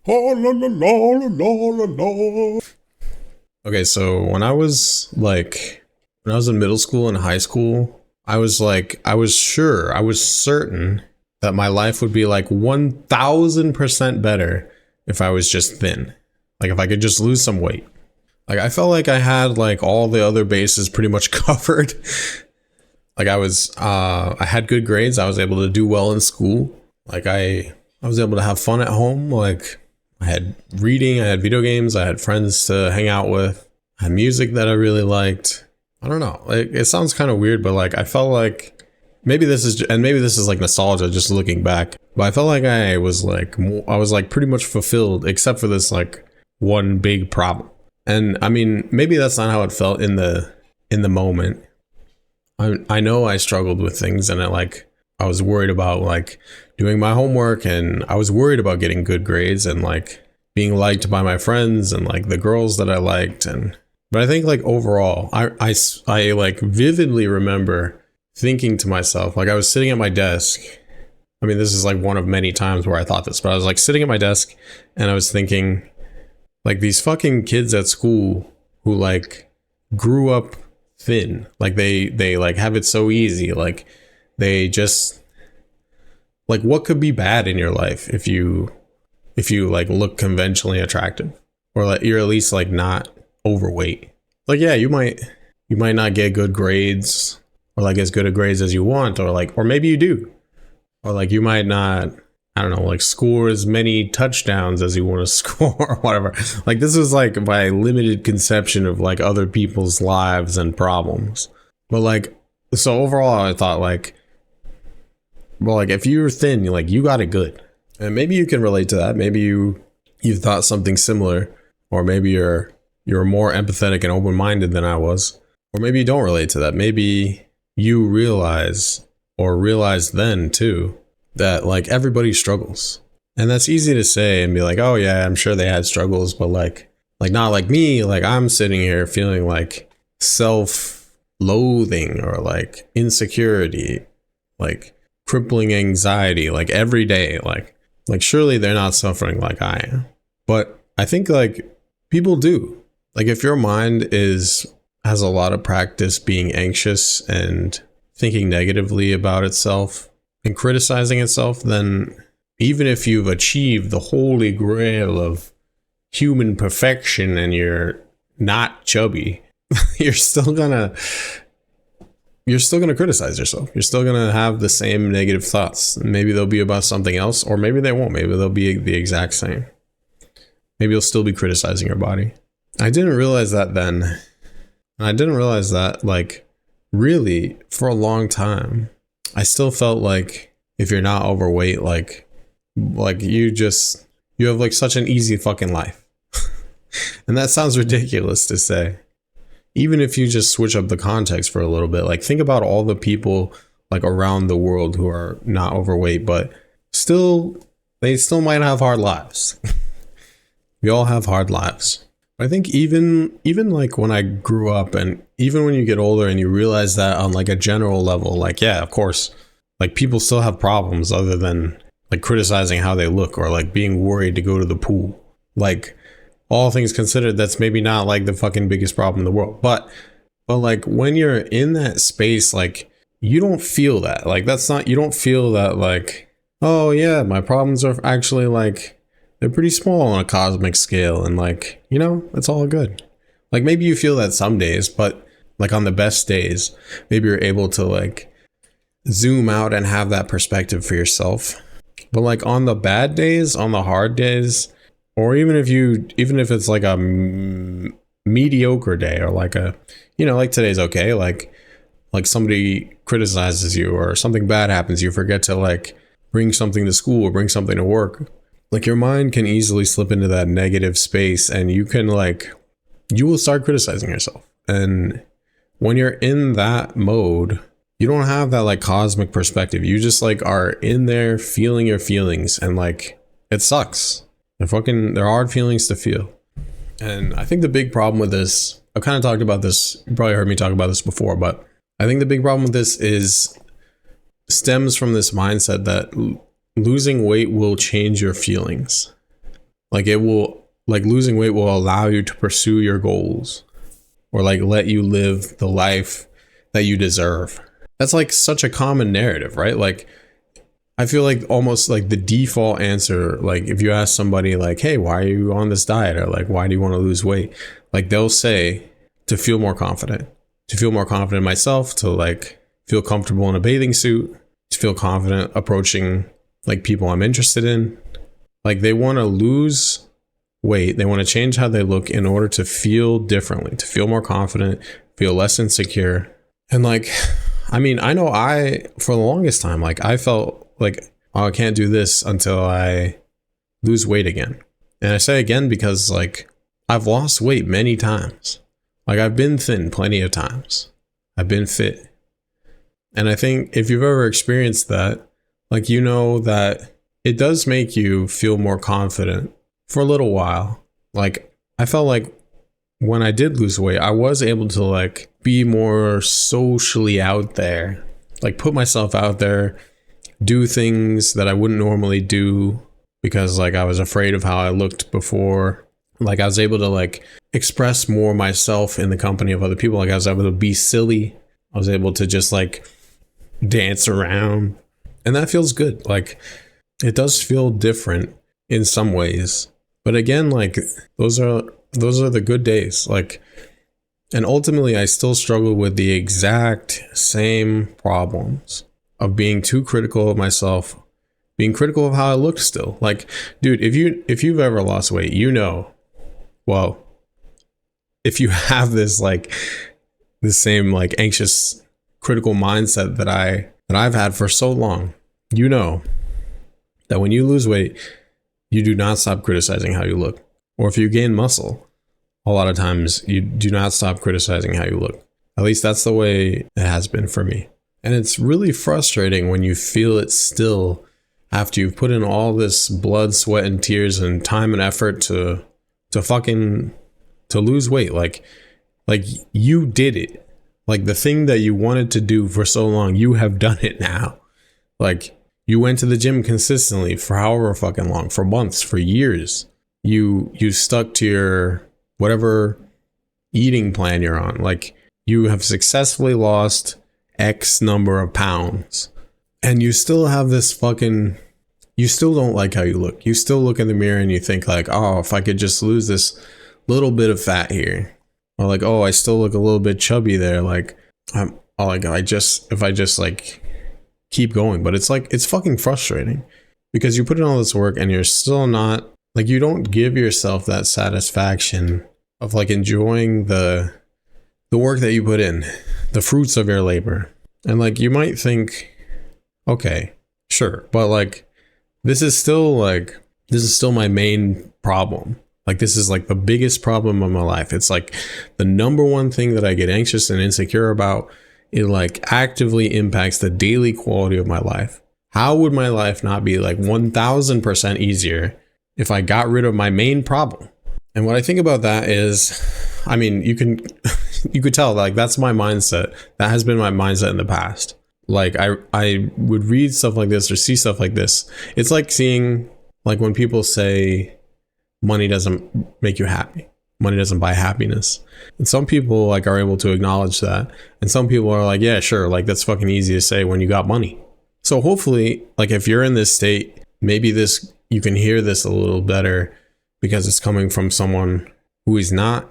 Oh, la, la, la, la, la, la. Okay, so when I was in middle school and high school, I was certain that my life would be like 1000% better if I was just thin. Like if I could just lose some weight. Like I felt like I had like all the other bases pretty much covered. Like I had good grades. I was able to do well in school. Like I was able to have fun at home. Like I had reading, I had video games, I had friends to hang out with, I had music that I really liked. I don't know. Like it sounds kind of weird, but like I felt like maybe this is like nostalgia just looking back. But I felt like I was like pretty much fulfilled except for this like one big problem. And I mean, maybe that's not how it felt in the moment. I know I struggled with things and I was worried about like doing my homework and I was worried about getting good grades and like being liked by my friends and like the girls that I liked. And but I think like overall I like vividly remember thinking to myself, like I was sitting at my desk. I mean, this is like one of many times where I thought this, but I was like sitting at my desk and I was thinking like these fucking kids at school who like grew up thin, like they like have it so easy, like they just like what could be bad in your life if you like look conventionally attractive or like you're at least like not overweight. Like yeah, you might not get good grades or like as good a grades as you want or like or maybe you do or like you might not, I don't know, like score as many touchdowns as you want to score or whatever. Like this is like my limited conception of like other people's lives and problems. But like, so overall I thought like, well, like if you're thin, like you got it good. And maybe you can relate to that. Maybe you thought something similar, or maybe you're more empathetic and open-minded than I was. Or maybe you don't relate to that. Maybe you realize then too that like everybody struggles. And that's easy to say and be like, oh yeah, I'm sure they had struggles, but like not like me. Like I'm sitting here feeling like self-loathing or like insecurity, like crippling anxiety, like every day. Like surely they're not suffering like I am. But I think like people do. Like if your mind has a lot of practice being anxious and thinking negatively about itself and criticizing itself, then even if you've achieved the holy grail of human perfection and you're not chubby, you're still gonna criticize yourself. You're still gonna have the same negative thoughts. Maybe they'll be about something else, or maybe they won't. Maybe they'll be the exact same. Maybe you'll still be criticizing your body. I didn't realize that then. And I didn't realize that like really for a long time. I still felt like if you're not overweight, like you have like such an easy fucking life. And that sounds ridiculous to say. Even if you just switch up the context for a little bit, like think about all the people like around the world who are not overweight, but they still might have hard lives. We all have hard lives. I think even like when I grew up and even when you get older and you realize that on like a general level, like, yeah, of course, like people still have problems other than like criticizing how they look or like being worried to go to the pool. Like all things considered, that's maybe not like the fucking biggest problem in the world. But like when you're in that space, like you don't feel that. Like you don't feel that like, oh yeah, my problems are actually like, they're pretty small on a cosmic scale and like, you know, it's all good. Like maybe you feel that some days, but like on the best days, maybe you're able to like zoom out and have that perspective for yourself. But like on the bad days, on the hard days, or even if it's like a mediocre day or like a, you know, like today's okay, like somebody criticizes you or something bad happens, you forget to like bring something to school or bring something to work. Like your mind can easily slip into that negative space and you will start criticizing yourself. And when you're in that mode, you don't have that like cosmic perspective. You just like are in there feeling your feelings and like it sucks. They're hard feelings to feel. And I think the big problem with this, I've kind of talked about this, you probably heard me talk about this before, but I think the big problem with this stems from this mindset that losing weight will change your feelings. Like losing weight will allow you to pursue your goals, or like let you live the life that you deserve. That's like such a common narrative, right? Like I feel like almost like the default answer, like if you ask somebody like, hey, why are you on this diet? Or like, why do you want to lose weight? Like they'll say to feel more confident, in myself, to like feel comfortable in a bathing suit, to feel confident approaching like people I'm interested in. Like they want to lose weight. They want to change how they look in order to feel differently, to feel more confident, feel less insecure. And like, I mean, I know for the longest time, like I felt like, oh, I can't do this until I lose weight again. And I say again because like I've lost weight many times. Like I've been thin plenty of times. I've been fit. And I think if you've ever experienced that, like, you know that it does make you feel more confident for a little while. Like I felt like when I did lose weight, I was able to like be more socially out there, like put myself out there, do things that I wouldn't normally do because like I was afraid of how I looked before. Like I was able to like express more myself in the company of other people. Like I was able to be silly. I was able to just like dance around, and that feels good. Like it does feel different in some ways, but again, like those are the good days. Like, and ultimately I still struggle with the exact same problems of being too critical of myself, being critical of how I looked still. Like, dude, if you've ever lost weight, you know, well, if you have this like the same like anxious critical mindset that I've had for so long, you know that when you lose weight, you do not stop criticizing how you look. Or if you gain muscle, a lot of times you do not stop criticizing how you look. At least that's the way it has been for me. And it's really frustrating when you feel it still after you've put in all this blood, sweat, and tears and time and effort to lose weight. Like you did it. Like the thing that you wanted to do for so long, you have done it now. Like you went to the gym consistently for however fucking long, for months, for years. You stuck to your whatever eating plan you're on. Like you have successfully lost X number of pounds, and you still have this you still don't like how you look. You still look in the mirror and you think like, oh, if I could just lose this little bit of fat here, or like, oh, I still look a little bit chubby there. Like if I just like keep going. But it's like, it's fucking frustrating because you put in all this work and you're still not like, you don't give yourself that satisfaction of like enjoying the work that you put in, the fruits of your labor. And like, you might think, okay, sure, but like, this is still my main problem. Like, this is like the biggest problem of my life. It's like the number one thing that I get anxious and insecure about. It like actively impacts the daily quality of my life. How would my life not be like 1000% easier if I got rid of my main problem? And what I think about that is, I mean, you could tell like that's my mindset. That has been my mindset in the past. Like I would read stuff like this or see stuff like this. It's like seeing like when people say money doesn't make you happy. Money doesn't buy happiness. And some people like are able to acknowledge that. And some people are like, yeah, sure. Like that's fucking easy to say when you got money. So hopefully, like if you're in this state, maybe you can hear this a little better because it's coming from someone who is not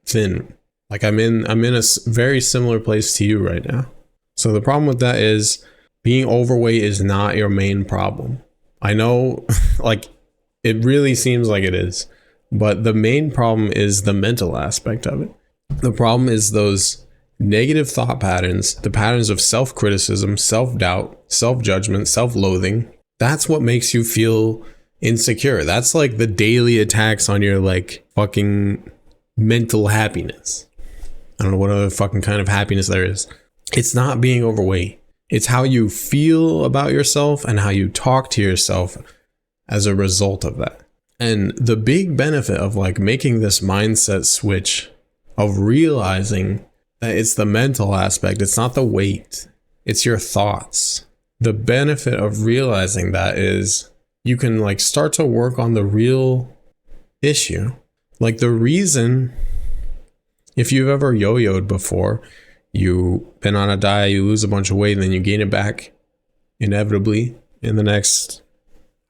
thin. Like I'm in a very similar place to you right now. So the problem with that is being overweight is not your main problem. I know like it really seems like it is, but the main problem is the mental aspect of it. The problem is those negative thought patterns, the patterns of self-criticism, self-doubt, self-judgment, self-loathing. That's what makes you feel insecure. That's like the daily attacks on your like fucking mental happiness. I don't know what other fucking kind of happiness there is. It's not being overweight. It's how you feel about yourself and how you talk to yourself as a result of that. And the big benefit of like making this mindset switch of realizing that it's the mental aspect, it's not the weight, it's your thoughts. The benefit of realizing that is you can like start to work on the real issue. Like the reason, if you've ever yo-yoed before, you've been on a diet, you lose a bunch of weight, and then you gain it back inevitably in the next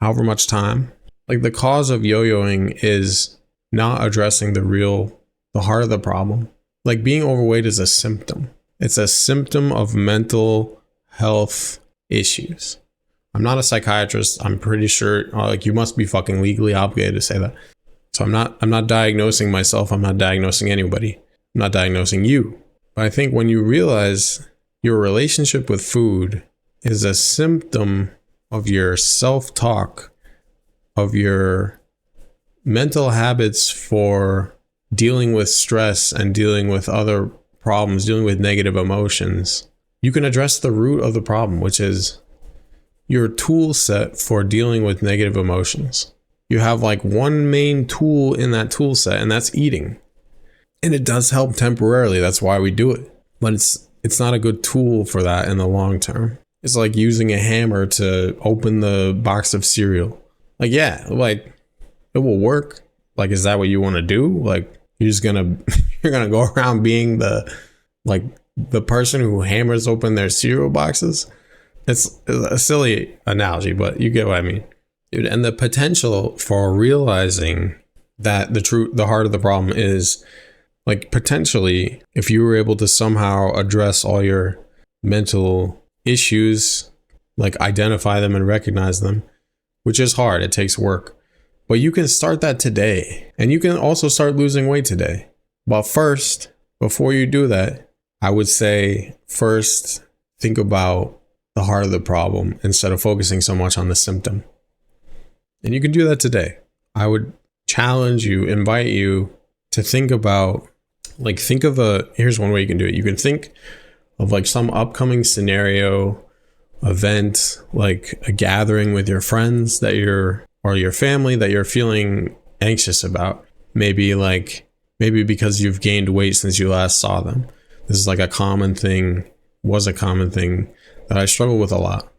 however much time. Like the cause of yo-yoing is not addressing the heart of the problem. Like being overweight is a symptom. It's a symptom of mental health issues. I'm not a psychiatrist. I'm pretty sure like you must be fucking legally obligated to say that. So I'm not diagnosing myself. I'm not diagnosing anybody. I'm not diagnosing you. But I think when you realize your relationship with food is a symptom of your self-talk, of your mental habits for dealing with stress and dealing with other problems, dealing with negative emotions, you can address the root of the problem, which is your tool set for dealing with negative emotions. You have like one main tool in that tool set, and that's eating. And it does help temporarily. That's why we do it. But it's not a good tool for that in the long term. It's like using a hammer to open the box of cereal. Like, yeah, like it will work. Like, is that what you want to do? Like, you're gonna go around being the person who hammers open their cereal boxes? It's a silly analogy, but you get what I mean. Dude, and the potential for realizing that the heart of the problem is like potentially if you were able to somehow address all your mental issues, like identify them and recognize them, which is hard, it takes work. But you can start that today, and you can also start losing weight today. But first, before you do that, I would say first think about the heart of the problem instead of focusing so much on the symptom. And you can do that today. I would challenge you, invite you to think about, here's one way you can do it. You can think of like some upcoming scenario, event, like a gathering with your friends or your family that you're feeling anxious about. Maybe because you've gained weight since you last saw them. This is like a common thing that I struggle with a lot.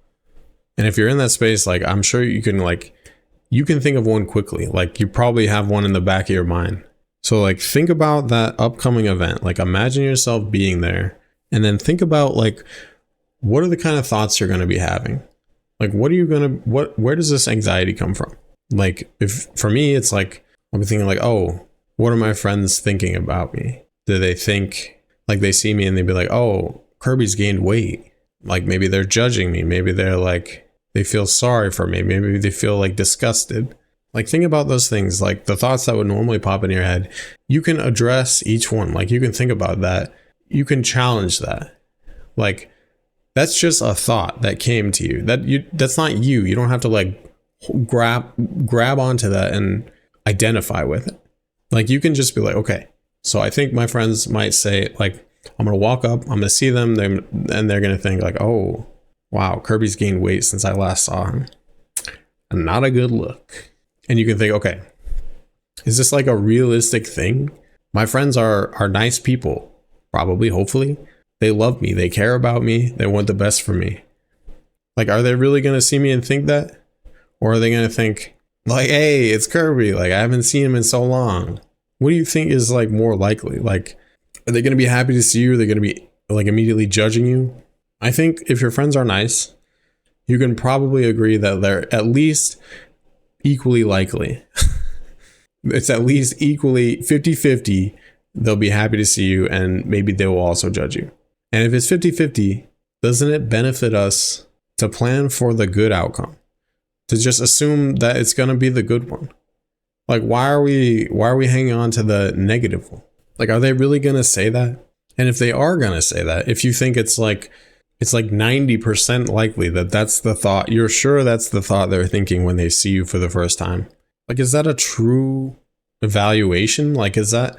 And if you're in that space, like I'm sure you can think of one quickly. Like you probably have one in the back of your mind. So like think about that upcoming event. Like imagine yourself being there, and then think about like what are the kind of thoughts you're going to be having? Like where does this anxiety come from? Like if for me it's like I'm thinking like, oh, what are my friends thinking about me? Do they think like they see me and they'd be like, oh, Kirby's gained weight? Like maybe they're judging me. Maybe they're like, they feel sorry for me. Maybe they feel like disgusted. Like think about those things, like the thoughts that would normally pop in your head. You can address each one. Like you can think about that. You can challenge that. Like that's just a thought that came to you. That's not you. You don't have to like grab onto that and identify with it. Like you can just be like, okay, so I think my friends might say like, I'm going to walk up, I'm going to see them, and they're going to think like, oh, wow, Kirby's gained weight since I last saw him. Not a good look. And you can think, okay, is this like a realistic thing? My friends are nice people, probably, hopefully. They love me, they care about me, they want the best for me. Like, are they really going to see me and think that? Or are they going to think like, hey, it's Kirby, like I haven't seen him in so long? What do you think is like more likely? Like, are they going to be happy to see you? Are they going to be like immediately judging you? I think if your friends are nice, you can probably agree that they're at least equally likely. It's at least equally 50-50. They'll be happy to see you and maybe they will also judge you. And if it's 50-50, doesn't it benefit us to plan for the good outcome? To just assume that it's going to be the good one? Like, why are we hanging on to the negative one? Like, are they really going to say that? And if they are going to say that, if you think it's like 90% likely that that's the thought, you're sure that's the thought they're thinking when they see you for the first time. Like, is that a true evaluation? Like, is that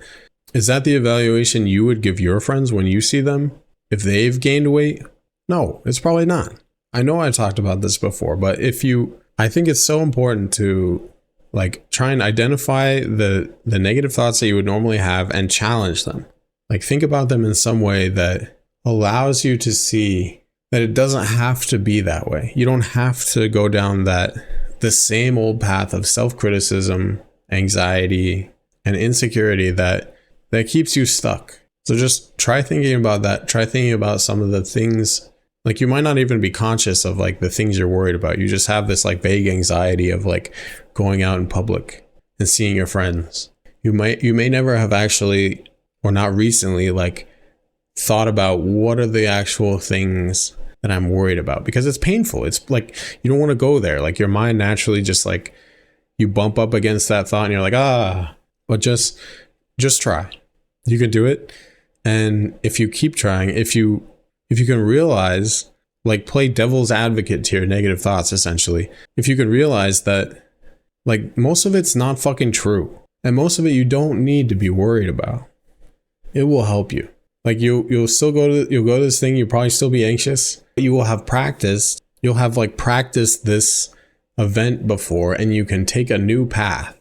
the evaluation you would give your friends when you see them if they've gained weight? No, it's probably not. I know I talked about this before, but I think it's so important to like try and identify the negative thoughts that you would normally have and challenge them. Like think about them in some way that allows you to see that it doesn't have to be that way. You don't have to go down that the same old path of self-criticism, anxiety, and insecurity that keeps you stuck. So just try thinking about that. Try thinking about some of the things, like you might not even be conscious of like the things you're worried about. You just have this like vague anxiety of like going out in public and seeing your friends. You may never have actually, or not recently, like thought about what are the actual things that I'm worried about, because it's painful. It's like you don't want to go there. Like your mind naturally just like you bump up against that thought and you're like, but just try. You can do it. And if you keep trying, if you can realize, like play devil's advocate to your negative thoughts, essentially, if you can realize that like most of it's not fucking true, and most of it you don't need to be worried about, it will help you. Like you'll go to this thing, you'll probably still be anxious. You will have practiced. You'll have like practiced this event before, and you can take a new path,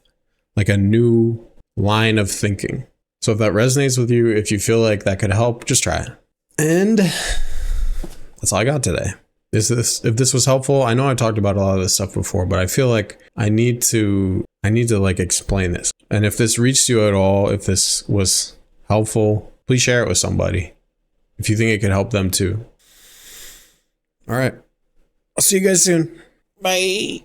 like a new line of thinking. So if that resonates with you, if you feel like that could help, just try it. And that's all I got today. If this was helpful, I know I talked about a lot of this stuff before, but I feel like I need to like explain this. And if this reached you at all, if this was helpful, please share it with somebody if you think it could help them too. All right. I'll see you guys soon. Bye.